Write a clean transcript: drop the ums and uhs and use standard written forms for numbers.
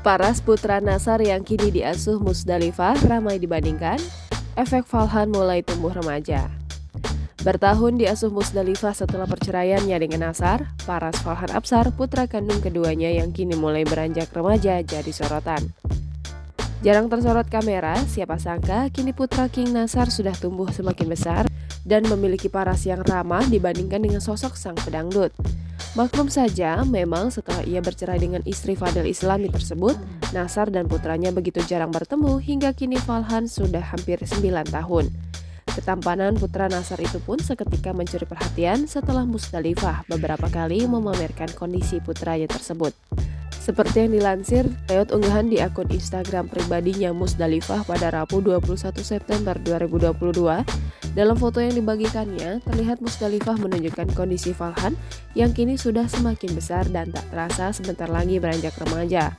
Paras putra Nasar yang kini diasuh Musdalifah ramai dibandingkan, efek Falhan mulai tumbuh remaja. Bertahun diasuh Musdalifah setelah perceraiannya dengan Nasar, Paras Falhan Absar, putra kandung keduanya yang kini mulai beranjak remaja jadi sorotan. Jarang tersorot kamera, siapa sangka kini putra King Nasar sudah tumbuh semakin besar dan memiliki paras yang ramah dibandingkan dengan sosok sang pedangdut. Maklum saja, memang setelah ia bercerai dengan istri Fadel Islami tersebut, Nasar dan putranya begitu jarang bertemu hingga kini Falhan sudah hampir 9 tahun. Ketampanan putra Nasar itu pun seketika mencuri perhatian setelah Musdalifah beberapa kali memamerkan kondisi putranya tersebut. Seperti yang dilansir lewat unggahan di akun Instagram pribadinya Musdalifah pada Rabu 21 September 2022, dalam foto yang dibagikannya, terlihat Musdalifah menunjukkan kondisi Falhan yang kini sudah semakin besar dan tak terasa sebentar lagi beranjak remaja.